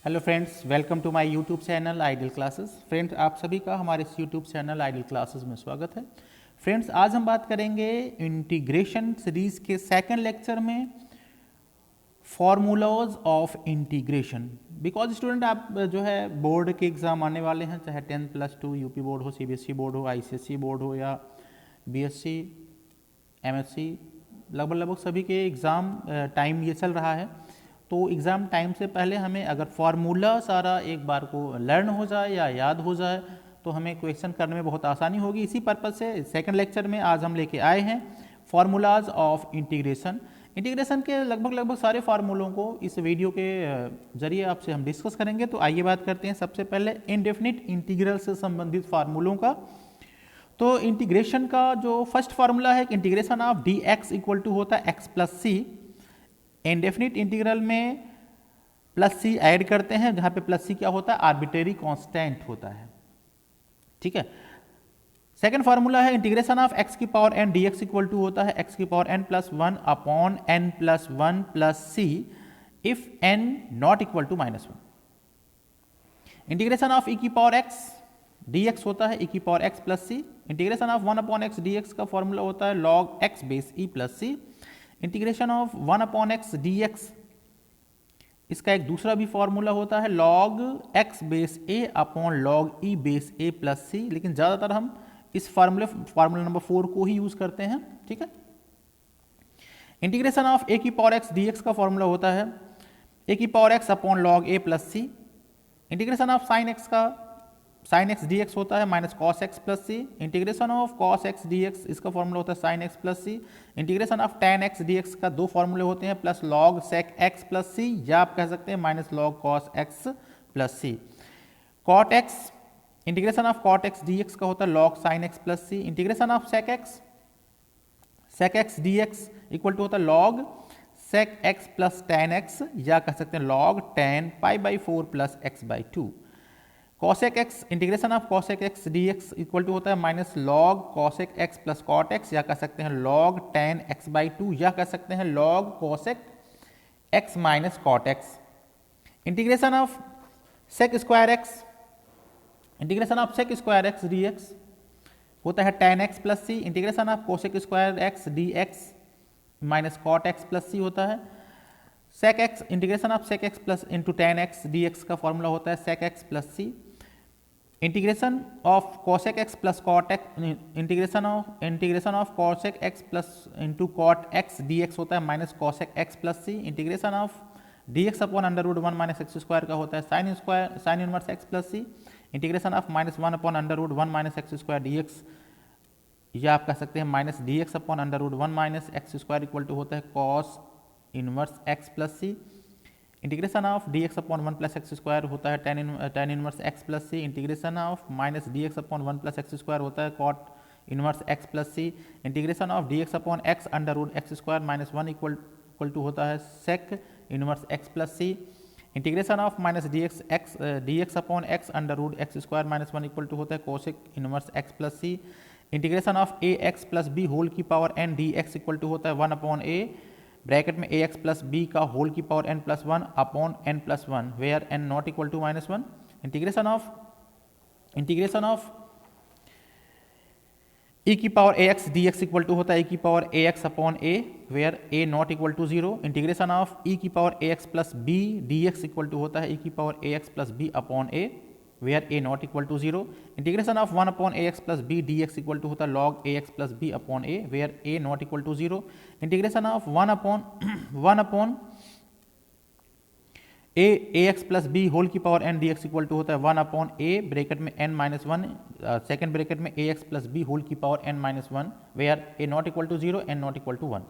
Hello friends, welcome to my YouTube channel ideal classes. Friends, आप सभी का हमारे इस यूट्यूब चैनल आइडियल क्लासेस में स्वागत है। फ्रेंड्स, आज हम बात करेंगे इंटीग्रेशन सीरीज के सेकंड लेक्चर में formulas of integration. Because student, आप जो है बोर्ड के एग्ज़ाम आने वाले हैं, चाहे 10+2 यूपी बोर्ड हो, सीबीएसई बोर्ड हो, आईसीएसई बोर्ड हो या बीएससी, एमएससी, लगभग सभी के एग्ज़ाम टाइम ये चल रहा है। तो एग्ज़ाम टाइम से पहले हमें अगर फार्मूला सारा एक बार को लर्न हो जाए या याद हो जाए तो हमें क्वेश्चन करने में बहुत आसानी होगी। इसी पर्पज़ से सेकंड लेक्चर में आज हम लेके आए हैं फार्मूलाज ऑफ इंटीग्रेशन। इंटीग्रेशन के लगभग सारे फार्मूलों को इस वीडियो के जरिए आपसे हम डिस्कस करेंगे। तो आइए बात करते हैं सबसे पहले इनडेफिनिट इंटीग्रल से संबंधित फार्मूलों का। तो इंटीग्रेशन का जो फर्स्ट फार्मूला है, integration of d x equal to होता है x plus c. Indefinite integral में प्लस सी ऐड करते हैं, जहां पे प्लस सी क्या होता है, आर्बिट्रेरी कांस्टेंट होता है। ठीक है। सेकंड फार्मूला है इंटीग्रेशन ऑफ एक्स की power n d x equal to होता है एक्स की power n plus one upon n plus one plus c if n not equal to -1। Integration of e की पावर एक्स डी एक्स होता है e की power x plus c. Integration of 1 upon x d x का formula होता है log x base e plus c. Integration of 1 upon x d x, इसका एक दूसरा भी फॉर्मूला होता है लॉग एक्स बेस ए अपॉन लॉग ई बेस ए प्लस सी, लेकिन ज़्यादातर हम इस फार्मूला नंबर 4 को ही यूज करते हैं। ठीक है। इंटीग्रेशन ऑफ ए की पावर एक्स डी एक्स का फॉर्मूला होता है ए की power x upon log a plus c. Integration of sine x का साइन एक्स डी एक्स होता है minus cos x plus c. Integration of cos x d x, इसका formula होता है sine x plus c. Integration of tan x d x का दो फॉर्मूले होते हैं, plus log sec x plus c, या आप कह सकते हैं minus log cos x plus c. Cot x, integration of cot x d x का होता है log sine x plus c. Integration of sec x d x equal to होता है log sec x plus tan x, या कह सकते हैं log tan pi by 4 plus x by 2। Cosec x, integration of cosec x d x equal to होता है minus log cosec x plus cot x, या कह सकते हैं लॉग टेन एक्स बाई 2, या कह सकते हैं log cosec x minus cot x. Integration of sec square x, integration of sec square x d x होता है tan x plus c. Integration of cosec square x d x minus cot x plus c होता है sec x. Integration of sec x plus into tan x d x का formula होता है sec x plus c. Integration of cosec x plus cot x, integration of cosec x plus into cot x d x होता है minus cosec x plus c. Integration of d x upon under root 1 minus x square का होता है sine inverse x plus c. Integration of -1 upon under root 1 minus x square d x, या आप कह सकते हैं minus d x upon under root 1 minus x square equal to होता है cos inverse x plus c. Integration of d x upon 1 plus x square होता है tan inverse x plus c. Integration of minus d x upon 1 plus x square होता है cot inverse x plus c. Integration of d x upon x under root x square minus 1 equal to होता है sec inverse x plus c. Integration of minus d x upon x under root x square minus 1 equal to होता है cosec inverse x plus c. Integration of a x plus b whole की power n d x equal to होता है 1 upon a bracket में a x plus b का whole की power n plus 1 upon n plus 1 where n not equal to -1। Integration of e की power a x d x equal to होता है e की power a x upon a where a not equal to 0। Integration of e की power a x plus b d x equal to होता है e की power a x plus b upon a where a not equal to 0। Integration of 1 upon a x plus b d x equal to होता है log a x plus b upon a where a not equal to 0। Integration of 1 upon a x plus b whole की power n d x equal to होता है 1 upon a bracket में n minus 1 second bracket में a x plus b whole की power n minus 1 where a not equal to 0 n not equal to 1।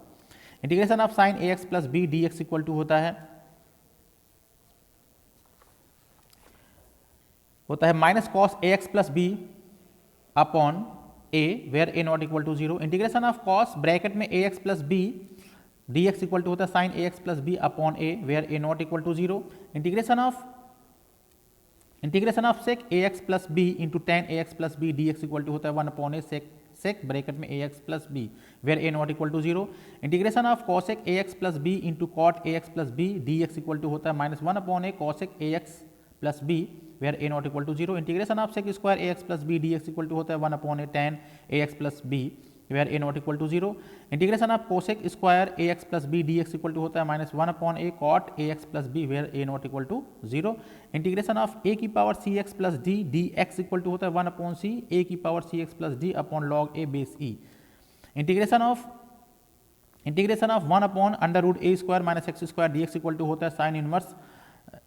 Integration of sine a x plus b d x equal to होता है minus cos a x plus b upon a where a not equal to 0। Integration of cos bracket में a x plus b d x equal to होता है sine a x plus b upon a where a not equal to 0। Integration of sec a x plus b into tan a x plus b d x equal to होता है 1 upon a sec bracket में ax plus b where a not equal to 0, integration of cosec ax plus b into cot ax plus b dx equal to होता है minus 1 upon a cosec ax plus b where a not equal to 0, integration of sec square ax plus b dx equal to होता है 1 upon a tan ax plus b where a not equal to 0, integration of cosec square ax plus b dx equal to होता है minus 1 upon a cot ax plus b where a not equal to 0, integration of a की power cx plus d dx equal to होता है 1 upon c a की power cx plus d upon log a base e, integration of 1 upon under root a square minus x square dx equal to होता है sine inverse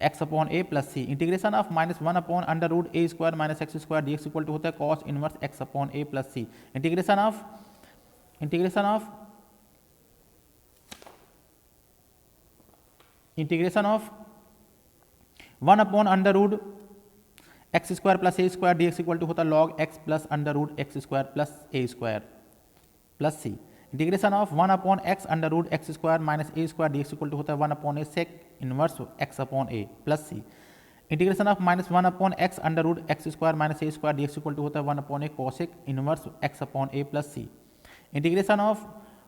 x upon a plus c, integration of minus 1 upon under root a square minus x square dx equal to होता है cos inverse x upon a plus c, integration of 1 upon under root x square plus a square dx equal to होता है log x plus under root x square plus a square plus c, integration of 1 upon x under root x square minus a square dx equal to होता है 1 upon a sec inverse x upon a plus c, integration of minus 1 upon x under root x square minus a square dx equal to होता है 1 upon a cosec inverse x upon a plus c, integration of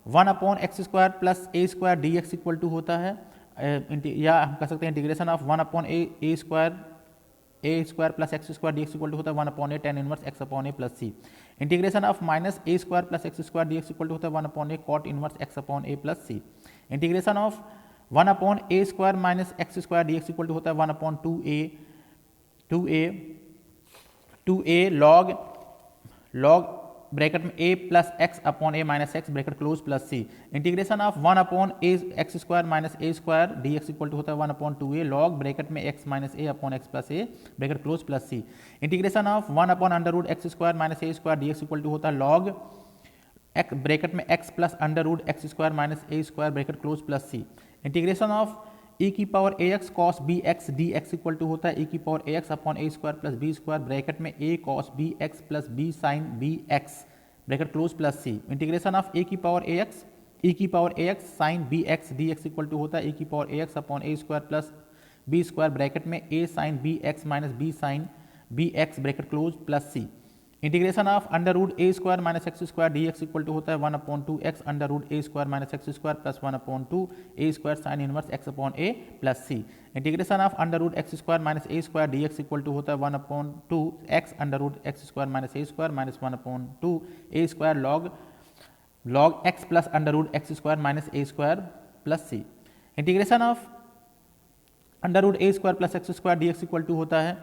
1 upon x square plus a square dx equal to होता है या हम कह सकते हैं integration of 1 upon a square plus x square dx equal to होता है 1 upon a tan inverse x upon a plus c, integration of minus a square plus x square dx equal to होता है 1 upon a cot inverse x upon a plus c, integration of 1 upon a square minus x square dx equal to होता है 1 upon 2a log bracket में a plus x upon a minus x bracket close plus c, integration of 1 upon a x square minus a square dx equal to होता है 1 upon 2a log bracket में x माइनस a upon x plus a bracket close plus c, integration of 1 upon under root x square minus a square dx equal to होता है log x bracket में x plus under root x square minus a square bracket close plus c, integration of e की power ax cos bx dx equal to होता है e की power ax upon a स्क्वायर plus b square bracket में a cos bx plus b sin bx bracket close plus c, integration of a की power ax e की power ax sin bx dx equal to होता है e की power ax upon a स्क्वायर plus b square bracket में a sin bx minus b sin bx bracket close plus c, integration of under root a square minus x square dx equal to होता है 1 upon 2x under root a square minus x square plus 1 upon 2 a square sine inverse x upon a plus c, integration of under root x square minus a square dx equal to होता है 1 upon 2 x under root x square minus a square minus 1 upon 2 a square log x plus under root x square minus a square plus c, integration of under root a square plus x square dx equal to होता है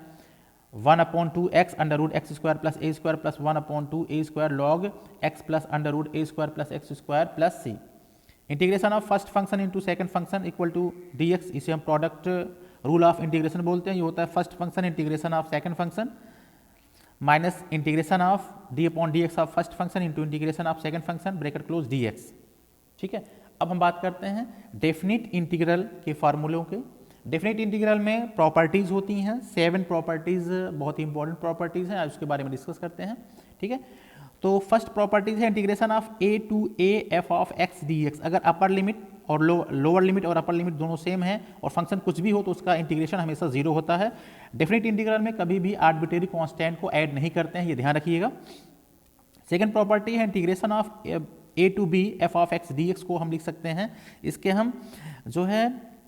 1 upon 2x under root x square plus a square plus 1 upon 2 a square log x plus under root a square plus x square plus c, integration of first function into second function equal to dx, इसे हम product rule of integration बोलते हैं। ये होता है first function integration of second function minus integration of D upon D x of first function into integration of second function bracket close D x. ठीक है, अब हम बात करते हैं डेफिनिट इंटीग्रल के फार्मूलों के। डेफिनेट इंटीग्रल में प्रॉपर्टीज होती हैं, 7 प्रॉपर्टीज बहुत ही इंपॉर्टेंट प्रॉपर्टीज हैं, आज उसके बारे में डिस्कस करते हैं। ठीक है, तो फर्स्ट प्रॉपर्टीज है integration of a to a f of x dx। अगर अपर लिमिट और लोअर लिमिट और अपर लिमिट दोनों सेम है और फंक्शन कुछ भी हो तो उसका इंटीग्रेशन हमेशा 0 होता है। डेफिनेट इंटीग्रल में कभी भी आर्बिट्रेरी कांस्टेंट को ऐड नहीं करते हैं, ये ध्यान रखिएगा। सेकेंड प्रॉपर्टी है integration of a to b f of x dx को हम लिख सकते हैं, इसके हम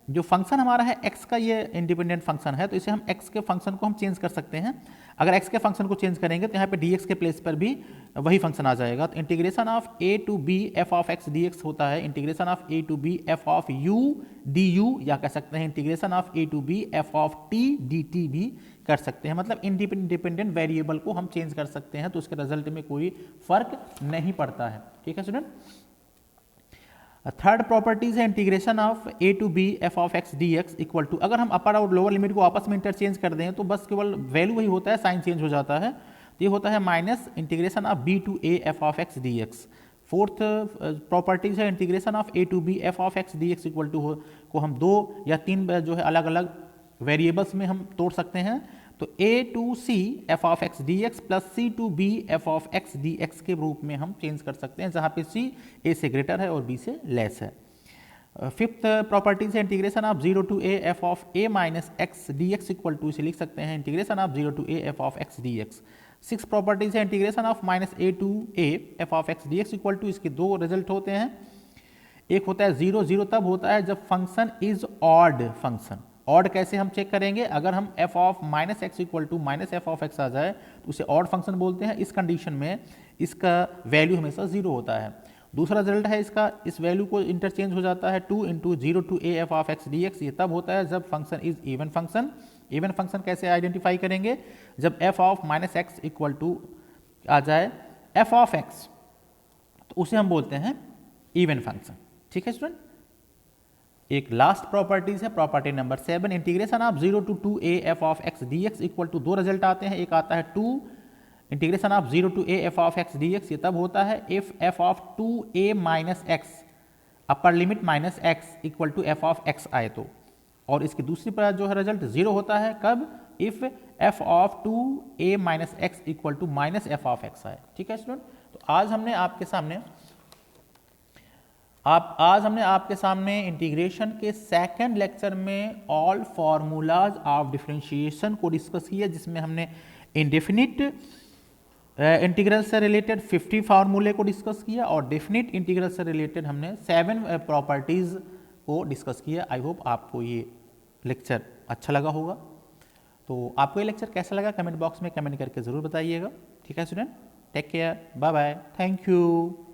जो फंक्शन हमारा है x का, ये इंडिपेंडेंट फंक्शन है तो इसे हम x के फंक्शन को हम चेंज कर सकते हैं। अगर x के फंक्शन को चेंज करेंगे तो यहाँ पे dx के प्लेस पर भी वही फंक्शन आ जाएगा। तो integration of a to b f of x dx होता है integration of a to b f of u du, या कह सकते हैं integration of a to b f of t dt भी कर सकते हैं। मतलब इंडिपेंडेंट वेरिएबल को हम चेंज कर सकते हैं तो उसके रिजल्ट में कोई फर्क नहीं पड़ता है। ठीक है स्टूडेंट। थर्ड प्रॉपर्टीज है integration of a to b f of x dx equal to, अगर हम अपर और लोअर लिमिट को आपस में इंटरचेंज कर दें तो बस केवल वैल्यू वही होता है, साइन चेंज हो जाता है। तो ये होता है minus integration of b to a f of x dx। Fourth properties है integration of a to b f of x dx equal to को हम 2 या 3 जो है अलग अलग वेरिएबल्स में हम तोड़ सकते हैं। तो a to c f of x dx plus c to b f of x dx के रूप में हम चेंज कर सकते हैं, जहाँ पे c a से ग्रेटर है और b से लेस है। फिफ्थ प्रॉपर्टीज है integration of 0 to a f of a minus x dx equal to, इसे लिख सकते हैं integration of 0 to a f of x dx। 6 properties है integration of -a to a f of x dx equal to, इसके दो result होते हैं। एक होता है 0, 0 तब होता है जब function is odd function. Odd कैसे हम चेक करेंगे, अगर हम f of -x equal to -f of x आ जाए तो उसे ऑड फंक्शन बोलते हैं। इस कंडीशन में इसका वैल्यू हमेशा 0 होता है। दूसरा रिजल्ट है इसका, इस वैल्यू को इंटरचेंज हो जाता है 2 into 0 to a f of x dx। ये तब होता है जब function is even function. Even function कैसे आइडेंटिफाई करेंगे, जब f of -x equal to आ जाए f ऑफ x तो उसे हम बोलते हैं इवन फंक्शन। ठीक है स्टूडेंट। एक लास्ट प्रॉपर्टीज है, property number 7, integration of 0 to 2a f of x dx equal to, दो रिजल्ट आते हैं। एक आता है 2 integration of 0 to a f of x dx, ये तब होता है if f of 2a minus x upper limit minus x equal to f of x आए तो। और इसकी दूसरी पर जो है रिजल्ट 0 होता है कब, if f of 2a minus x equal to minus f of x आए। ठीक है स्टूडेंट। तो आज हमने आपके सामने इंटीग्रेशन के सेकंड लेक्चर में ऑल फार्मूलाज ऑफ डिफरेंशिएशन को डिस्कस किया, जिसमें हमने इंडेफिनिट इंटीग्रल से रिलेटेड 50 फार्मूले को डिस्कस किया और डेफिनिट इंटीग्रल से रिलेटेड हमने 7 प्रॉपर्टीज को डिस्कस किया। आई होप आपको ये लेक्चर अच्छा लगा होगा। तो आपको ये लेक्चर कैसा लगा कमेंट बॉक्स में कमेंट करके ज़रूर बताइएगा। ठीक है student, take care, bye bye, thank you.